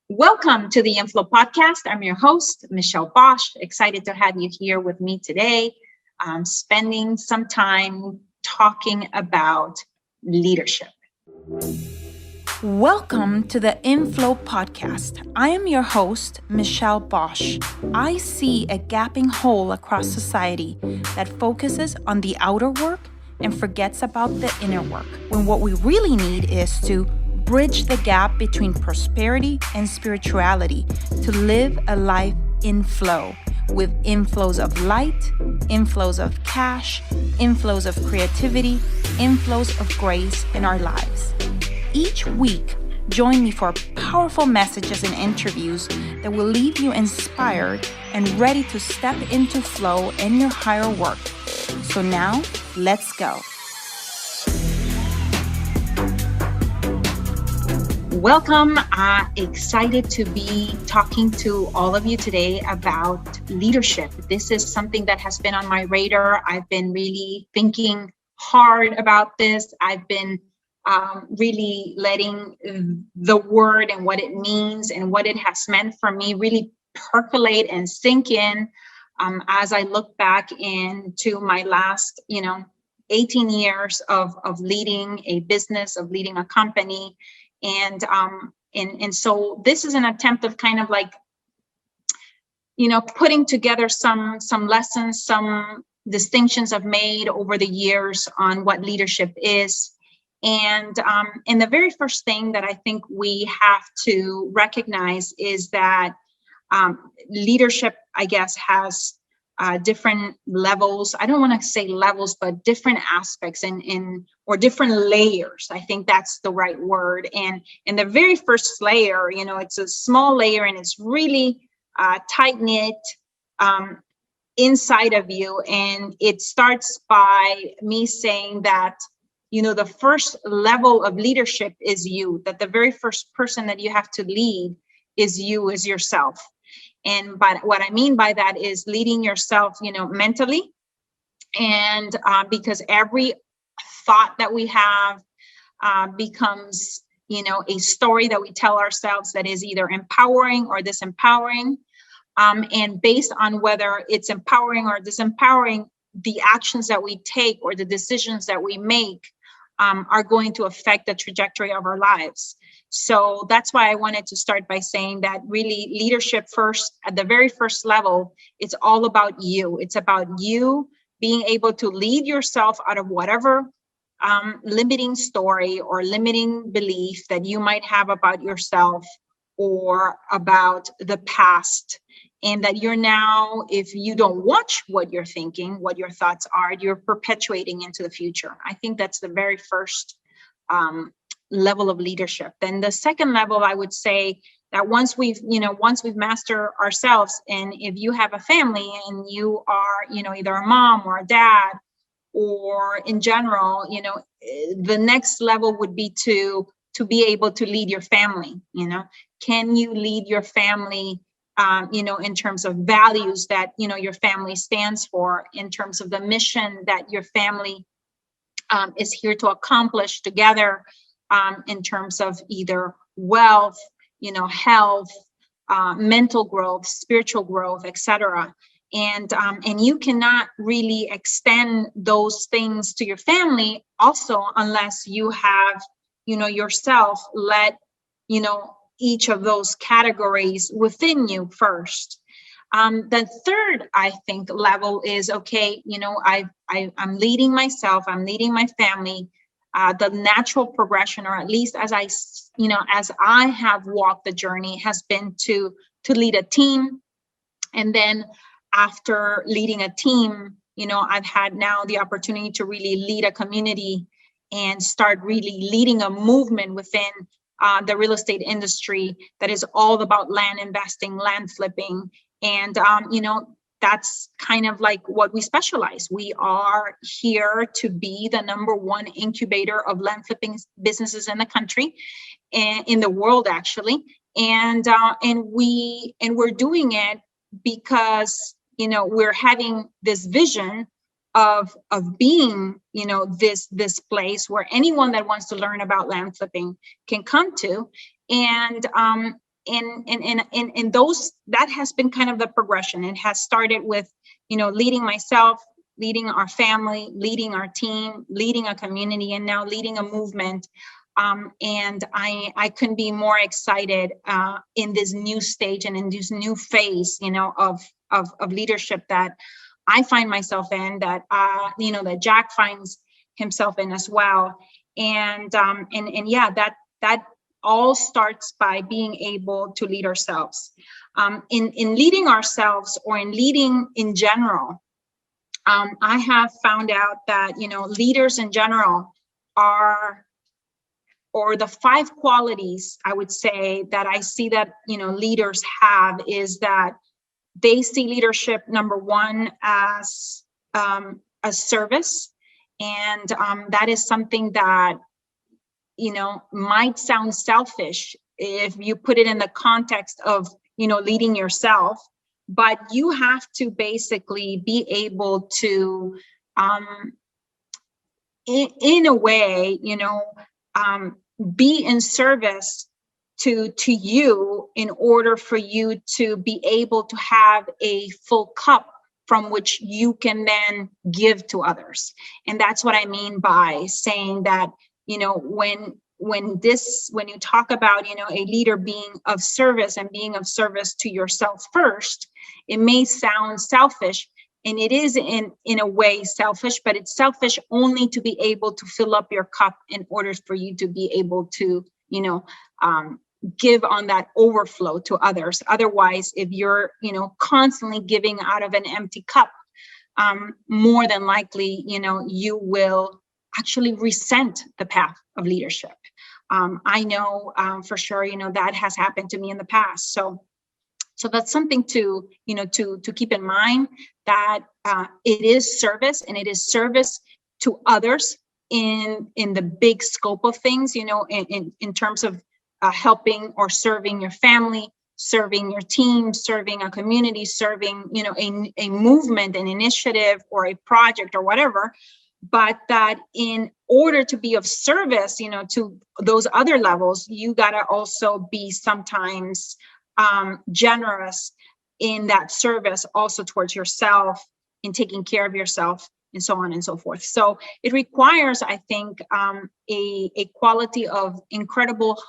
Welcome to the InFLOW podcast. I'm your host, Michelle Bosch. Excited to have you here with me today, spending some time talking about leadership. Welcome to the InFLOW podcast. I am your host, Michelle Bosch. I see a gaping hole across society that focuses on the outer work and forgets about the inner work, when what we really need is to bridge the gap between prosperity and spirituality to live a life in flow, with inflows of light, inflows of cash, inflows of creativity, inflows of grace in our lives. Each week, join me for powerful messages and interviews that will leave you inspired and ready to step into flow in your higher work. So now, let's go. Welcome. Excited to be talking to all of you today about leadership. This is something that has been on my radar. I've been really thinking hard about this. I've been really letting the word and what it means and what it has meant for me really percolate and sink in as I look back into my last, 18 years of leading a business, of leading a company. And so this is an attempt of kind of like, putting together some lessons, some distinctions I've made over the years on what leadership is. And the very first thing that I think we have to recognize is that leadership, I guess, has different levels. I don't want to say levels, but different aspects or different layers. I think that's the right word. And in the very first layer, it's a small layer and it's really tight knit inside of you. And it starts by me saying that, the first level of leadership is you, that the very first person that you have to lead is you, is yourself. And what I mean by that is leading yourself, mentally. And because every thought that we have becomes, a story that we tell ourselves that is either empowering or disempowering. And based on whether it's empowering or disempowering, the actions that we take or the decisions that we make are going to affect the trajectory of our lives. So that's why I wanted to start by saying that really leadership first, at the very first level, it's all about you. It's about you being able to lead yourself out of whatever limiting story or limiting belief that you might have about yourself or about the past. And that you're now, if you don't watch what you're thinking, what your thoughts are, you're perpetuating into the future. I think that's the very first level of leadership. Then the second level, I would say that once we've mastered ourselves, and if you have a family and you are, either a mom or a dad, or in general, the next level would be to be able to lead your family. Can you lead your family in terms of values that, your family stands for, in terms of the mission that your family is here to accomplish together, in terms of either wealth, health, mental growth, spiritual growth, etc. And you cannot really extend those things to your family also unless you have, yourself let, each of those categories within you first. The third, I think, level is, okay, I'm leading myself, I'm leading my family. The natural progression, or at least as I have walked the journey, has been to lead a team. And then after leading a team, I've had now the opportunity to really lead a community and start really leading a movement within the real estate industry that is all about land investing, land flipping. And, that's kind of like what we specialize. We are here to be the number one incubator of land flipping businesses in the country and in the world, actually. And we're doing it because, we're having this vision of being, this place where anyone that wants to learn about land flipping can come to. And in those, that has been kind of the progression. It has started with, leading myself, leading our family, leading our team, leading a community, and now leading a movement. And I couldn't be more excited in this new stage and in this new phase, of leadership that I find myself in, that that Jack finds himself in as well. And yeah, that all starts by being able to lead ourselves. In leading ourselves, or in leading in general, I have found out that leaders in general are, or the 5 qualities I would say that I see that leaders have, is that they see leadership, number 1, as a service. And that is something that might sound selfish if you put it in the context of leading yourself, but you have to basically be able to in a way be in service to you, in order for you to be able to have a full cup from which you can then give to others. And that's what I mean by saying that when you talk about a leader being of service and being of service to yourself first, it may sound selfish, and it is in a way selfish, but it's selfish only to be able to fill up your cup in order for you to be able to give on that overflow to others. Otherwise, if you're constantly giving out of an empty cup, more than likely you will actually resent the path of leadership. I know for sure that has happened to me in the past. So that's something to keep in mind, that it is service, and it is service to others in the big scope of things, in terms of helping or serving your family, serving your team, serving a community, serving a movement, an initiative, or a project, or whatever. But that in order to be of service to those other levels, you gotta also be sometimes generous in that service, also towards yourself, in taking care of yourself, and so on and so forth. So it requires, I think, a quality of incredible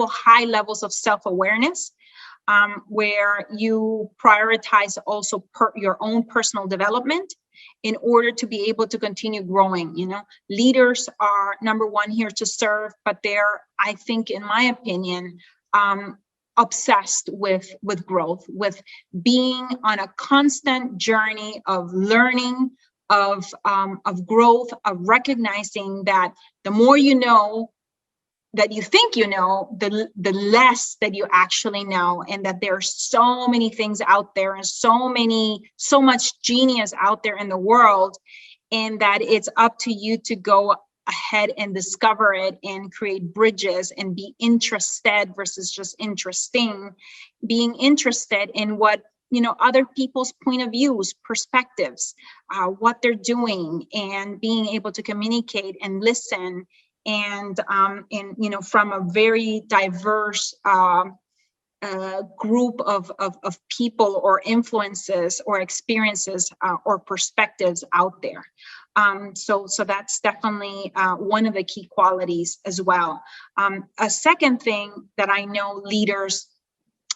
high levels of self-awareness, where you prioritize also your own personal development in order to be able to continue growing. Leaders are, number 1, here to serve, but they're, I think, in my opinion, obsessed with growth, with being on a constant journey of learning, of growth, of recognizing that the more that you think the less that you actually know, and that there's so many things out there, and so much genius out there in the world, and that it's up to you to go ahead and discover it and create bridges and be interested versus just interesting, being interested in what other people's point of views, perspectives, what they're doing, and being able to communicate and listen, and from a very diverse group of people, or influences, or experiences, or perspectives out there. So that's definitely one of the key qualities as well. A second thing that I know leaders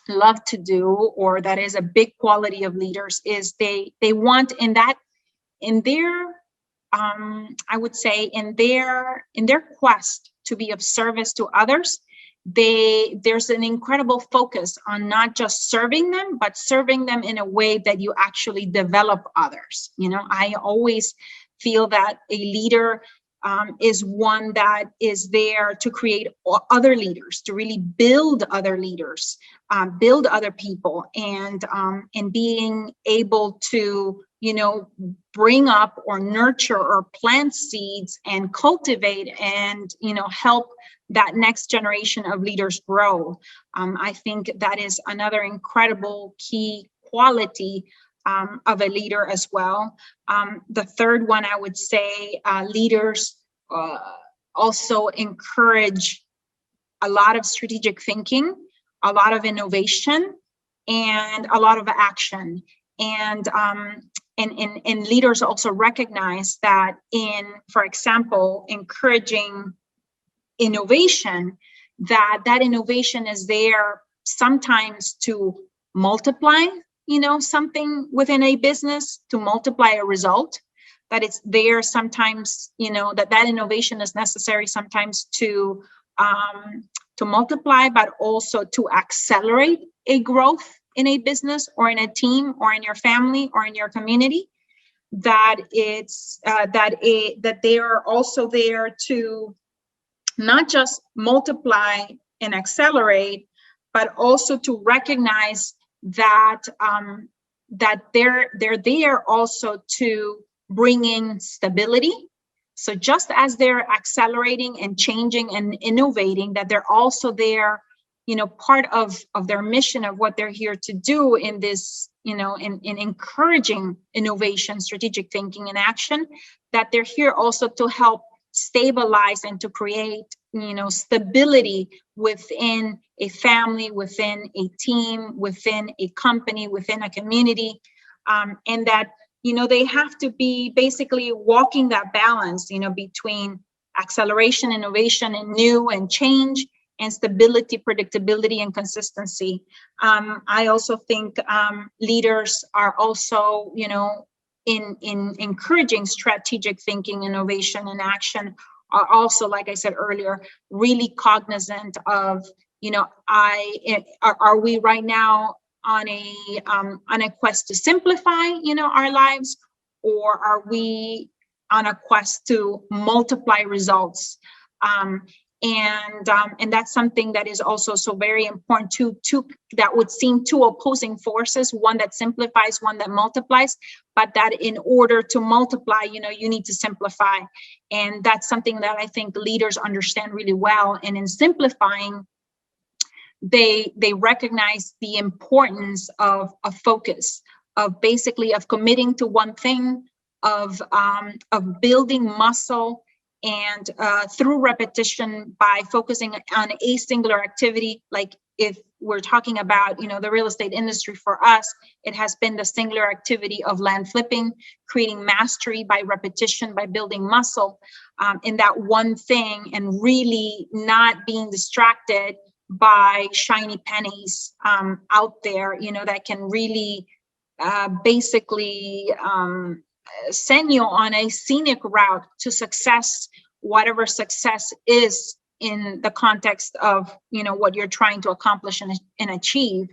love to do, or that is a big quality of leaders, is they want in their I would say in their quest to be of service to others, there's an incredible focus on not just serving them, but serving them in a way that you actually develop others. I always feel that a leader is one that is there to create other leaders, to really build other leaders, build other people, and being able to bring up or nurture or plant seeds and cultivate and help that next generation of leaders grow. I think that is another incredible key quality of a leader as well. The third one, I would say, leaders also encourage a lot of strategic thinking, a lot of innovation, and a lot of action. And leaders also recognize that in, for example, encouraging innovation, that innovation is there sometimes to multiply, something within a business, to multiply a result, that it's there sometimes, that innovation is necessary sometimes to multiply, but also to accelerate a growth in a business or in a team or in your family or in your community. That it's that they are also there to not just multiply and accelerate, but also to recognize that that they're there also to bring in stability. So just as they're accelerating and changing and innovating, that they're also there, part of their mission of what they're here to do in this, in encouraging innovation, strategic thinking and action, that they're here also to help stabilize and to create, stability within a family, within a team, within a company, within a community, and that, they have to be basically walking that balance, between acceleration, innovation, and new and change, and stability, predictability, and consistency. I also think leaders are also, in encouraging strategic thinking, innovation, and action, are also, like I said earlier, really cognizant of, are we right now on a quest to simplify, our lives, or are we on a quest to multiply results? And that's something that is also so very important to that would seem two opposing forces, one that simplifies, one that multiplies, but that in order to multiply, you need to simplify. And that's something that I think leaders understand really well. And in simplifying, they recognize the importance of a focus, of basically of committing to one thing, of building muscle, and through repetition, by focusing on a singular activity. Like if we're talking about, the real estate industry, for us, it has been the singular activity of land flipping, creating mastery by repetition, by building muscle in that one thing, and really not being distracted by shiny pennies out there, that can really basically send you on a scenic route to success, whatever success is in the context of, what you're trying to accomplish and achieve.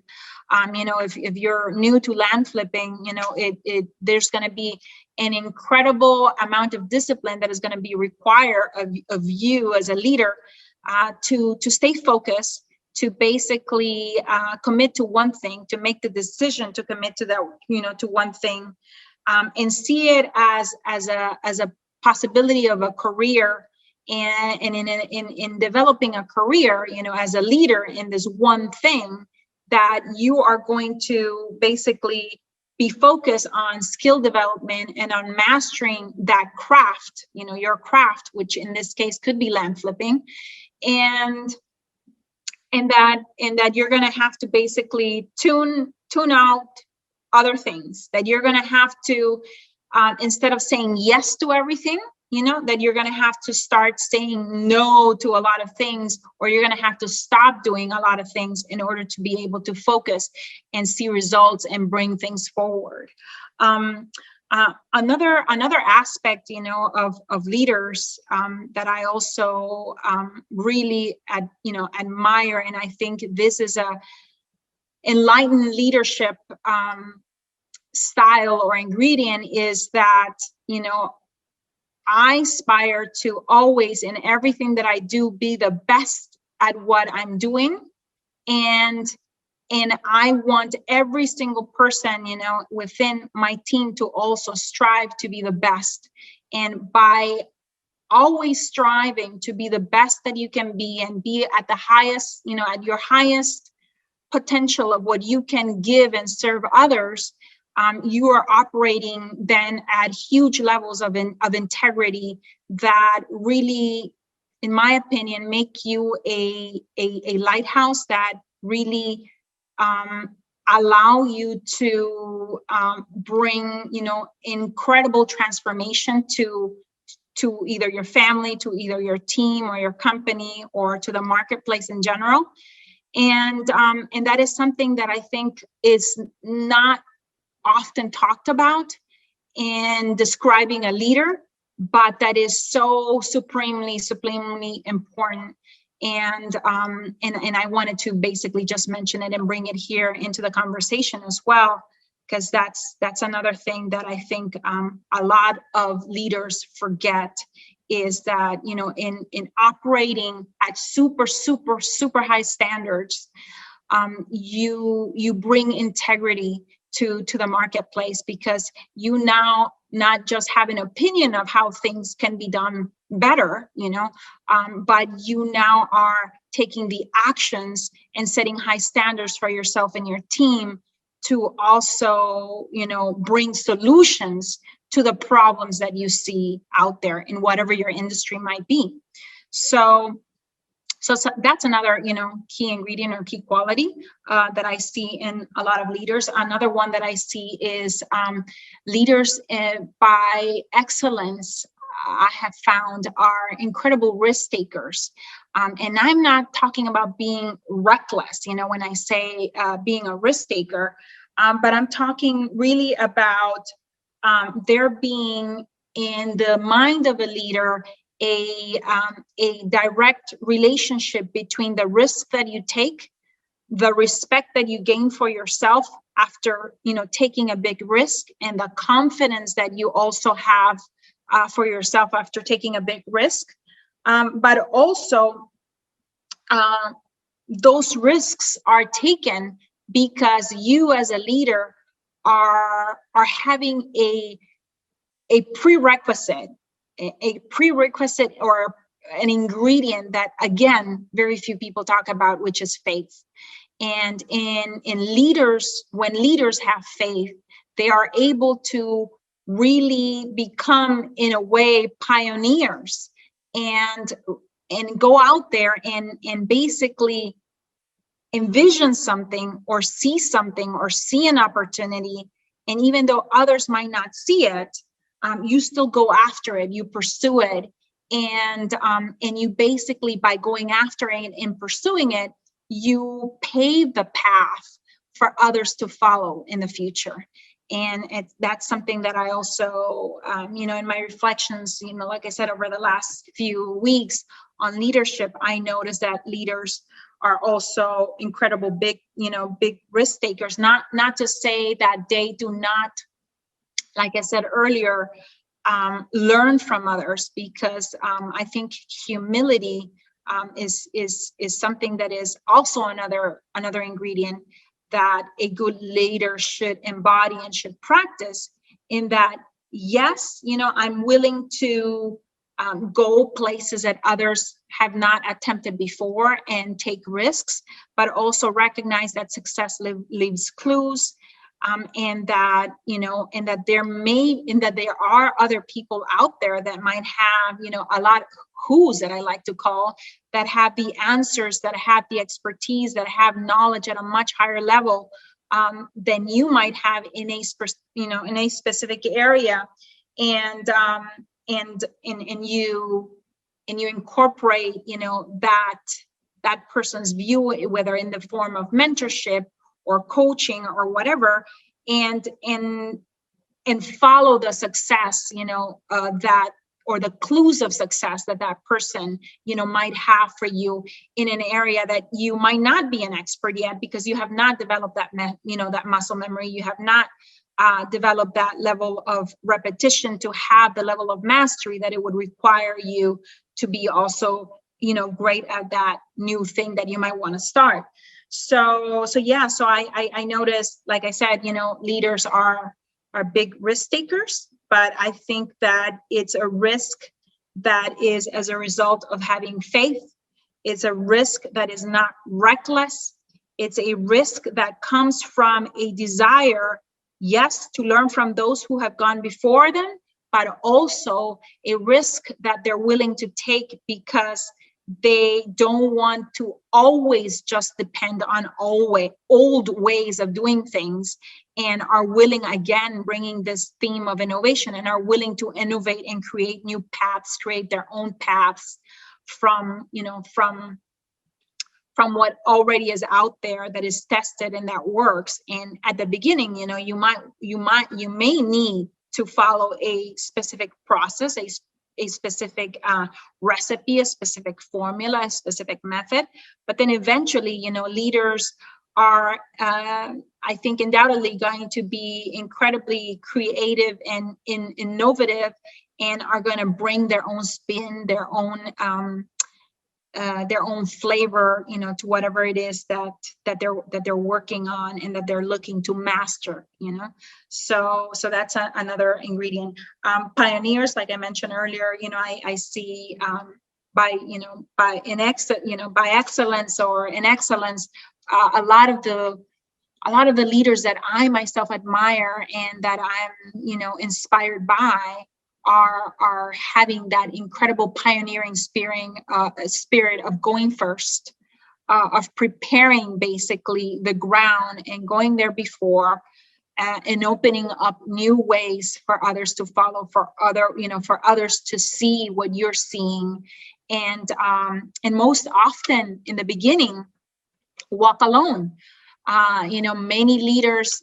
If you're new to land flipping, there's going to be an incredible amount of discipline that is going to be required of you as a leader to stay focused, to basically commit to one thing, to make the decision to commit to that, to one thing, and see it as a possibility of a career, and in developing a career, as a leader in this one thing, that you are going to basically be focused on skill development and on mastering that craft, your craft, which in this case could be land flipping, and that you're going to have to basically tune out other things, that you're going to have to, instead of saying yes to everything, that you're going to have to start saying no to a lot of things, or you're going to have to stop doing a lot of things in order to be able to focus and see results and bring things forward. Another aspect, of leaders that I also really admire, and I think this is a enlightened leadership style or ingredient, is that, I aspire to always, in everything that I do, be the best at what I'm doing. And I want every single person, within my team to also strive to be the best. And by always striving to be the best that you can be, and be at the highest, at your highest potential of what you can give and serve others, you are operating then at huge levels of integrity that really, in my opinion, make you a lighthouse that really allow you to bring, incredible transformation to either your family, to either your team or your company, or to the marketplace in general. And that is something that I think is not often talked about in describing a leader, but that is so supremely important. And I wanted to basically just mention it and bring it here into the conversation as well, because that's another thing that I think a lot of leaders forget, is that, in operating at super high standards, you bring integrity to the marketplace, because you now not just have an opinion of how things can be done better, but you now are taking the actions and setting high standards for yourself and your team to also, bring solutions to the problems that you see out there in whatever your industry might be. So that's another, key ingredient or key quality that I see in a lot of leaders. Another one that I see is leaders by excellence, I have found, are incredible risk takers. And I'm not talking about being reckless, when I say being a risk taker, but I'm talking really about there being in the mind of a leader a direct relationship between the risk that you take, the respect that you gain for yourself after, taking a big risk, and the confidence that you also have for yourself after taking a big risk. But also, those risks are taken because you as a leader are having a prerequisite or an ingredient that, again, very few people talk about, which is faith. And in leaders, when leaders have faith, they are able to really become, in a way, pioneers, and go out there and basically envision something or see an opportunity. And even though others might not see it, you still go after it, you pursue it, and you basically, by going after it and pursuing it, you pave the path for others to follow in the future. And that's something that I also, in my reflections, like I said, over the last few weeks on leadership, I noticed that leaders are also incredible big risk takers. Not to say that they do not, like I said earlier, learn from others, because I think humility is something that is also another ingredient that a good leader should embody and should practice. In that, yes, I'm willing to go places that others have not attempted before and take risks, but also recognize that success leaves clues. And that there are other people out there that might have, a lot of who's, that I like to call, that have the answers, that have the expertise, that have knowledge at a much higher level than you might have in a specific area, and you incorporate, that person's view, whether in the form of mentorship or coaching or whatever, and follow the success, that, or the clues of success that person, might have for you in an area that you might not be an expert yet, because you have not developed that, that muscle memory. You have not developed that level of repetition to have the level of mastery that it would require you to be also, great at that new thing that you might want to start. So I noticed, like I said, leaders are big risk takers, but I think that it's a risk that is as a result of having faith. It's a risk that is not reckless. It's a risk that comes from a desire, yes, to learn from those who have gone before them, but also a risk that they're willing to take because they don't want to always just depend on old ways of doing things, and are willing, again, bringing this theme of innovation, and are willing to innovate and create new paths, create their own paths from, from what already is out there that is tested and that works. And at the beginning, you may need to follow a specific process, a specific recipe, a specific formula, a specific method. But then eventually, leaders are, I think, undoubtedly going to be incredibly creative and innovative, and are going to bring their own spin, their own flavor, to whatever it is that they're working on and that they're looking to master. So that's another ingredient. Pioneers, like I mentioned earlier, I see by excellence or in excellence, a lot of the leaders that I myself admire and that I'm inspired by are having that incredible pioneering spirit of going first, of preparing basically the ground and going there before, and opening up new ways for others to follow, for others to see what you're seeing, and most often in the beginning, walk alone. Many leaders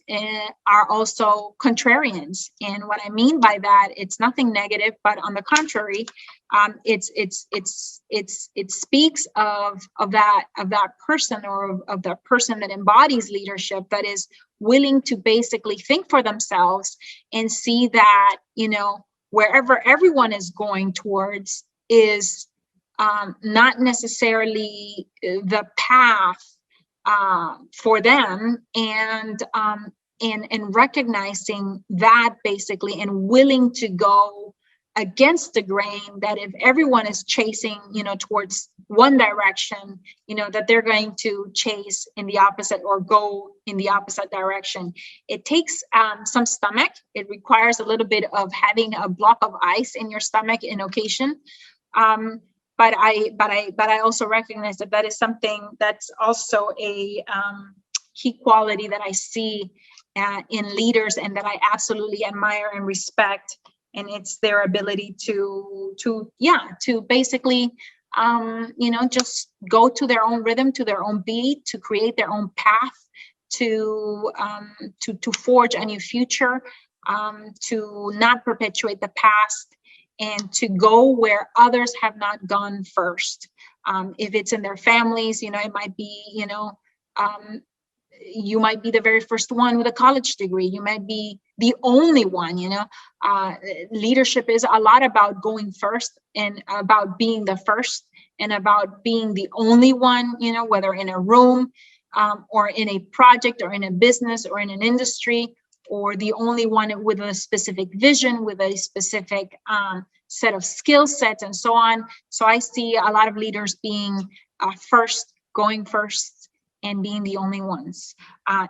are also contrarians, and what I mean by that, it's nothing negative, but on the contrary, it speaks of that person, or of the person that embodies leadership, that is willing to basically think for themselves and see that wherever everyone is going towards is not necessarily the path for them, and recognizing that basically, and willing to go against the grain, that if everyone is chasing towards one direction, that they're going to chase in the opposite, or go in the opposite direction. It takes some stomach. It requires a little bit of having a block of ice in your stomach in occasion. But I also recognize that is something that's also a key quality that I see in leaders, and that I absolutely admire and respect. And it's their ability to basically just go to their own rhythm, to their own beat, to create their own path, to forge a new future, to not perpetuate the past, and to go where others have not gone first. If it's in their families, it might be, you might be the very first one with a college degree. You might be the only one, leadership is a lot about going first, and about being the first, and about being the only one, whether in a room, or in a project, or in a business, or in an industry, or the only one with a specific vision, with a specific set of skill sets, and so on. So I see a lot of leaders being first, going first, and being the only ones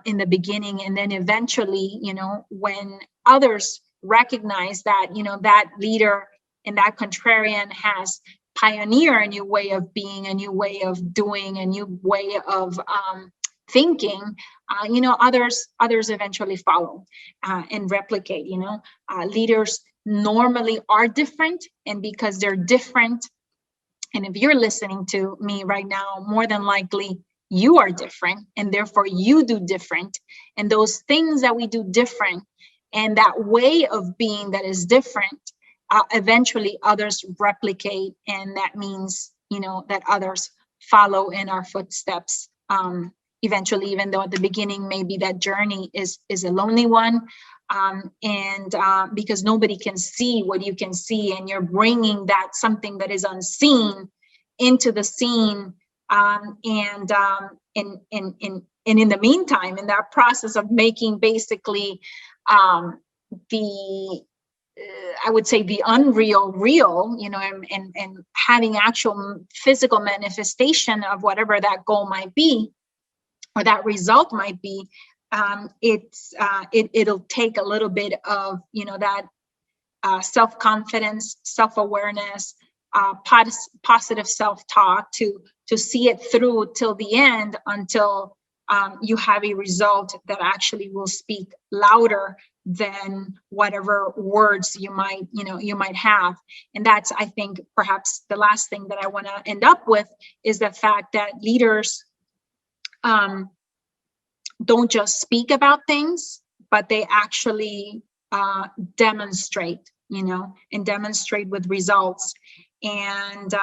in the beginning. And then eventually, when others recognize that, that leader and that contrarian has pioneered a new way of being, a new way of doing, a new way of thinking, others eventually follow and replicate. Leaders normally are different, and because they're different, and if you're listening to me right now, more than likely you are different, and therefore you do different. And those things that we do different, and that way of being that is different, eventually others replicate, and that means that others follow in our footsteps. Eventually, even though at the beginning, maybe that journey is a lonely one, and because nobody can see what you can see, and you're bringing that something that is unseen into the scene, and in the meantime, in that process of making basically I would say the unreal real, and having actual physical manifestation of whatever that goal might be, or that result might be, it'll take a little bit of that self-confidence, self-awareness, positive self-talk, to see it through till the end, until you have a result that actually will speak louder than whatever words you might have. And that's, I think, perhaps the last thing that I want to end up with, is the fact that leaders don't just speak about things, but they actually demonstrate, and demonstrate with results. And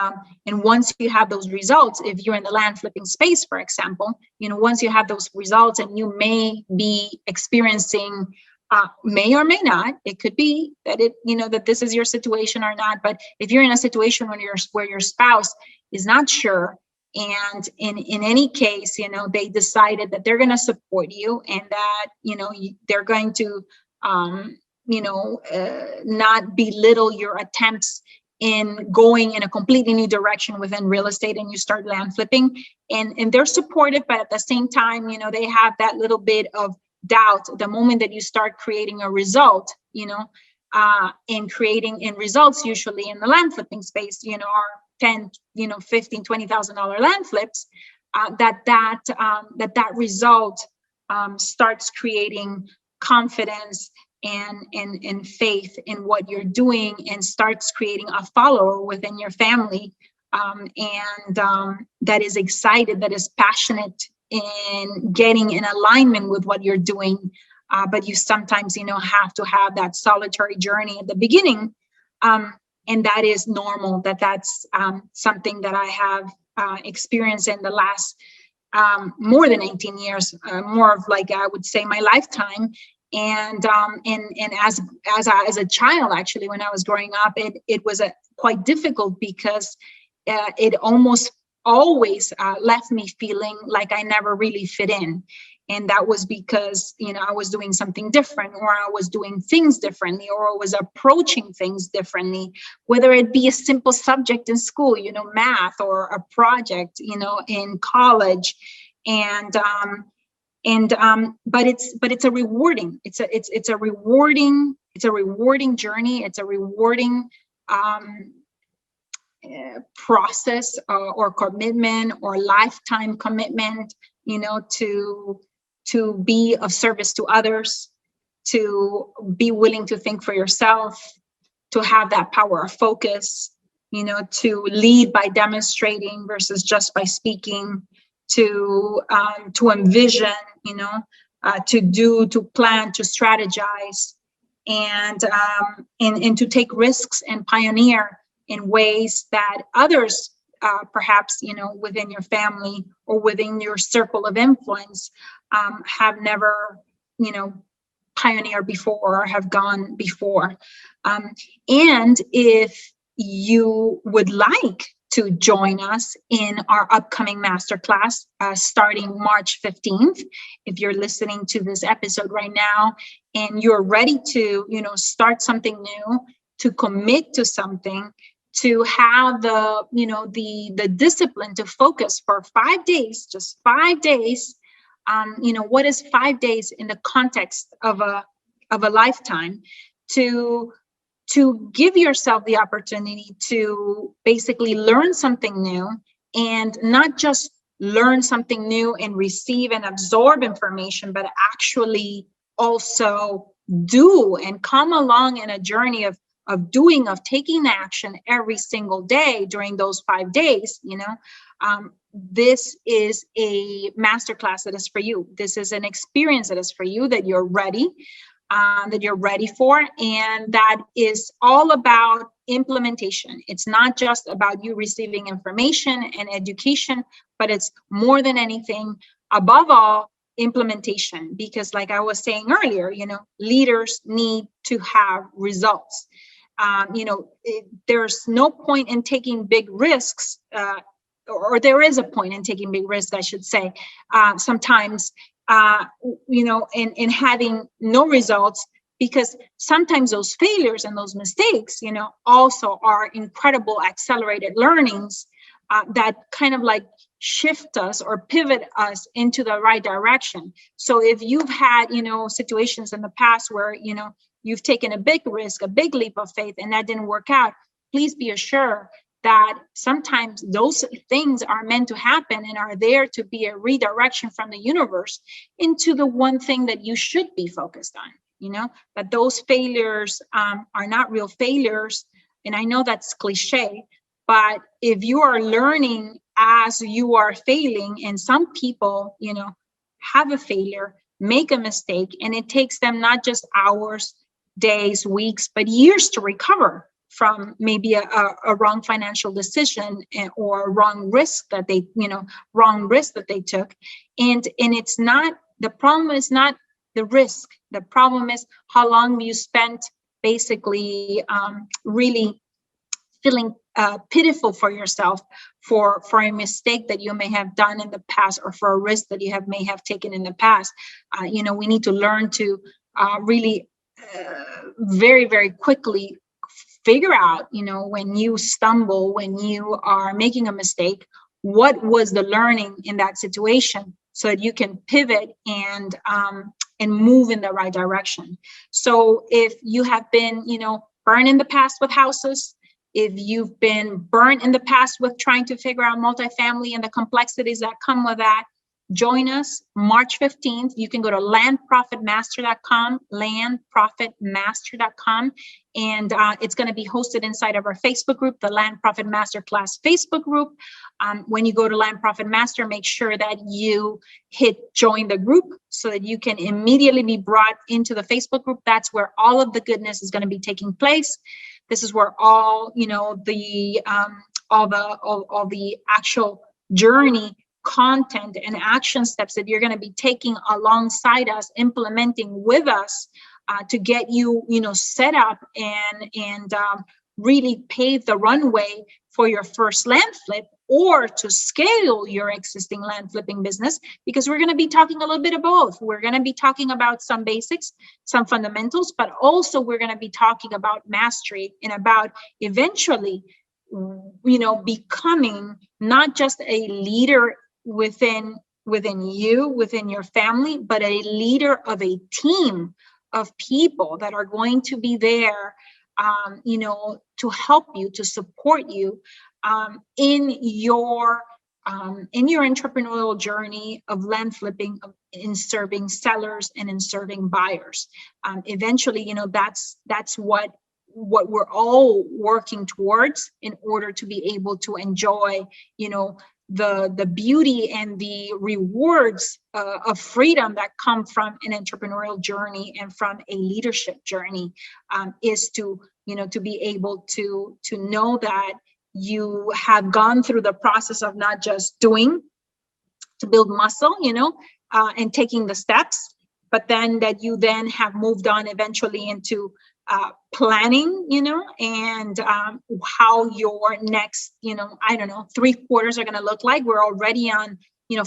once you have those results, if you're in the land flipping space, for example, once you have those results, and you may be experiencing, may or may not, it could be that that this is your situation or not. But if you're in a situation where your spouse is not sure, and in any case, they decided that they're going to support you, and that they're going to not belittle your attempts in going in a completely new direction within real estate, and you start land flipping, and they're supportive, but at the same time, they have that little bit of doubt the moment that you start creating a result, in creating in results, usually in the land flipping space, are 10, 15, $20,000 land flips, that result starts creating confidence and faith in what you're doing, and starts creating a follower within your family, and that is excited, that is passionate in getting in alignment with what you're doing. But you sometimes, have to have that solitary journey at the beginning. And that is normal, that's something that I have experienced in the last more than 18 years, more of like, I would say, my lifetime. And as a child, actually, when I was growing up, it was quite difficult, because it almost always left me feeling like I never really fit in. And that was because, I was doing something different, or I was doing things differently, or I was approaching things differently, whether it be a simple subject in school, math, or a project, in college. But it's a rewarding, it's a rewarding journey. It's a rewarding process, or commitment, or lifetime commitment, to be of service to others, to be willing to think for yourself, to have that power of focus, to lead by demonstrating versus just by speaking, to envision, to plan, to strategize, and to take risks and pioneer in ways that others, perhaps, within your family or within your circle of influence, have never, pioneered before, or have gone before. And if you would like to join us in our upcoming masterclass, starting March 15th, if you're listening to this episode right now and you're ready to, start something new, to commit to something, to have the discipline to focus for 5 days, just 5 days. What is 5 days in the context of a lifetime? To give yourself the opportunity to basically learn something new, and not just learn something new and receive and absorb information, but actually also do and come along in a journey of taking action every single day during those 5 days. This is a masterclass that is for you. This is an experience that is for you, that you're ready for, and that is all about implementation. It's not just about you receiving information and education, but it's more than anything, above all, implementation. Because like I was saying earlier, leaders need to have results. There's no point in taking big risks, or there is a point in taking big risks, I should say, sometimes, in having no results, because sometimes those failures and those mistakes, also are incredible accelerated learnings that kind of like shift us or pivot us into the right direction. So if you've had, situations in the past where, you've taken a big risk, a big leap of faith, and that didn't work out, please be assured that sometimes those things are meant to happen and are there to be a redirection from the universe into the one thing that you should be focused on, that those failures are not real failures. And I know that's cliche, but if you are learning as you are failing, and some people, have a failure, make a mistake, and it takes them not just hours, days, weeks, but years to recover from maybe a wrong financial decision or a wrong risk that they took. And it's not, the problem is not the risk. The problem is how long you spent basically really feeling pitiful for yourself for a mistake that you may have done in the past, or for a risk that you may have taken in the past. We need to learn to really very, very quickly figure out, when you stumble, when you are making a mistake, what was the learning in that situation, so that you can pivot and move in the right direction. So if you have been, burned in the past with houses, if you've been burnt in the past with trying to figure out multifamily and the complexities that come with that, join us March 15th. You can go to landprofitmaster.com, landprofitmaster.com, and it's going to be hosted inside of our Facebook group, the Land Profit Masterclass Facebook group. When you go to Land Profit Master, make sure that you hit join the group so that you can immediately be brought into the Facebook group. That's where all of the goodness is going to be taking place. This is where all the actual journey, content, and action steps that you're going to be taking alongside us, implementing with us, to get you set up and really pave the runway for your first land flip, or to scale your existing land flipping business, because we're going to be talking a little bit of both. We're going to be talking about some basics, some fundamentals, but also we're going to be talking about mastery and about eventually, becoming not just a leader within you, within your family, but a leader of a team of people that are going to be there, to help you, to support you in your entrepreneurial journey of land flipping, in serving sellers and in serving buyers. Eventually, that's what we're all working towards, in order to be able to enjoy, the beauty and the rewards of freedom that come from an entrepreneurial journey and from a leadership journey, is to be able to know that you have gone through the process of not just doing to build muscle, and taking the steps, but then that you then have moved on eventually into planning, and how your next, 3 quarters are going to look like. We're already on,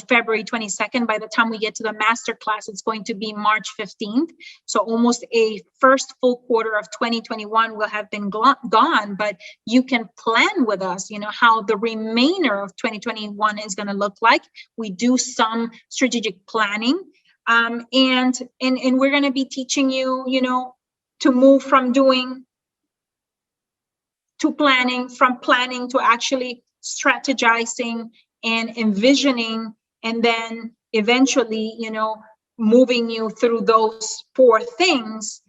February 22nd. By the time we get to the masterclass, it's going to be March 15th. So almost a first full quarter of 2021 will have been gone, but you can plan with us, how the remainder of 2021 is going to look like. We do some strategic planning, and we're going to be teaching you, to move from doing to planning, from planning to actually strategizing and envisioning, and then eventually, moving you through those 4 things,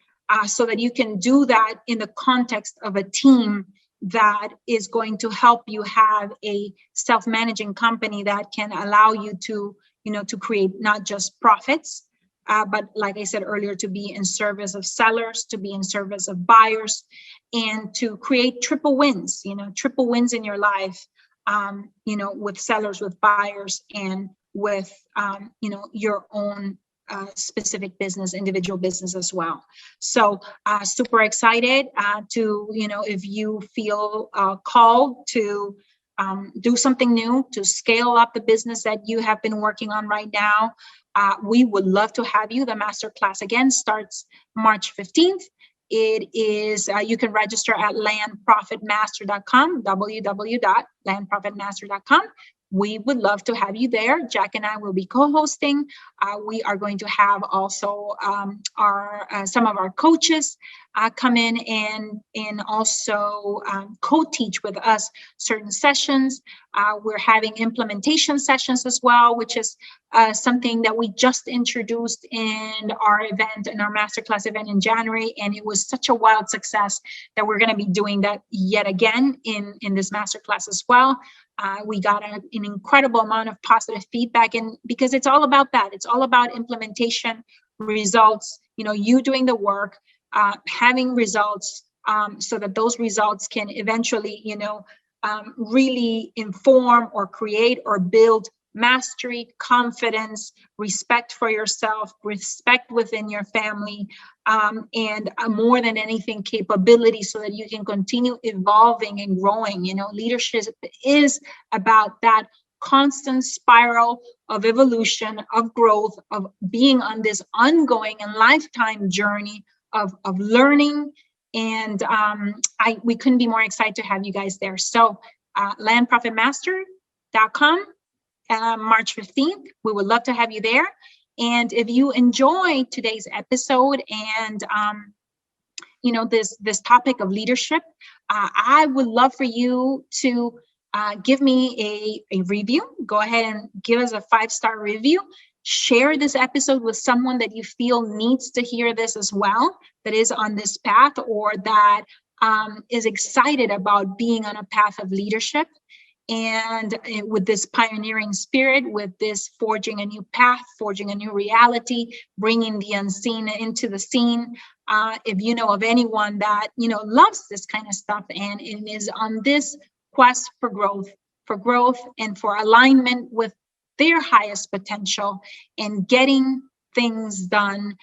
so that you can do that in the context of a team that is going to help you have a self-managing company that can allow you to, to create not just profits, but like I said earlier, to be in service of sellers, to be in service of buyers, and to create triple wins, triple wins in your life, with sellers, with buyers, and with, your own specific business, individual business as well. So super excited to, if you feel called to do something new, to scale up the business that you have been working on right now, we would love to have you. The masterclass again starts March 15th. It is, you can register at landprofitmaster.com, www.landprofitmaster.com. we would love to have you there. Jack and I will be co-hosting. We are going to have also some of our coaches come in and also co-teach with us certain sessions. We're having implementation sessions as well, which is something that we just introduced in our event, in our masterclass event in January, and it was such a wild success that we're going to be doing that yet again in this masterclass as well. We got an incredible amount of positive feedback, and because it's all about that. It's all about implementation, results, you doing the work, having results, so that those results can eventually, really inform or create or build mastery, confidence, respect for yourself, respect within your family, and more than anything, capability, so that you can continue evolving and growing. Leadership is about that constant spiral of evolution, of growth, of being on this ongoing and lifetime journey of learning. And we couldn't be more excited to have you guys there. So landprofitmaster.com, March 15th. We would love to have you there. And if you enjoy today's episode and this topic of leadership, I would love for you to give me a review. Go ahead and give us a 5-star review. Share this episode with someone that you feel needs to hear this as well, that is on this path, or that is excited about being on a path of leadership. And with this pioneering spirit, with this forging a new path, forging a new reality, bringing the unseen into the seen. If you know of anyone that, loves this kind of stuff and is on this quest for growth and for alignment with their highest potential and getting things done,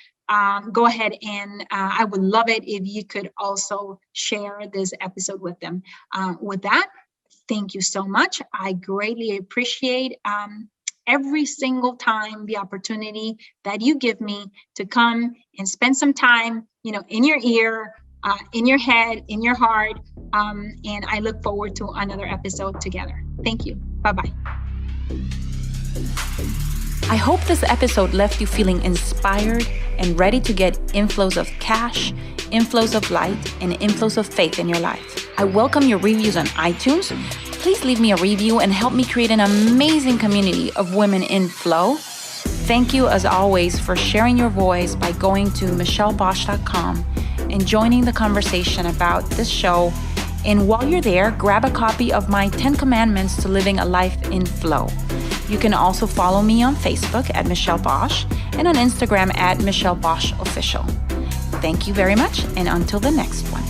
go ahead and I would love it if you could also share this episode with them. With that, thank you so much. I greatly appreciate every single time the opportunity that you give me to come and spend some time, in your ear, in your head, in your heart. And I look forward to another episode together. Thank you. Bye-bye. I hope this episode left you feeling inspired and ready to get inflows of cash, inflows of light, and inflows of faith in your life. I welcome your reviews on iTunes. Please leave me a review and help me create an amazing community of women in flow. Thank you, as always, for sharing your voice by going to michellebosch.com and joining the conversation about this show. And while you're there, grab a copy of my 10 Commandments to Living a Life in Flow. You can also follow me on Facebook at Michelle Bosch and on Instagram at Michelle Bosch Official. Thank you very much, and until the next one.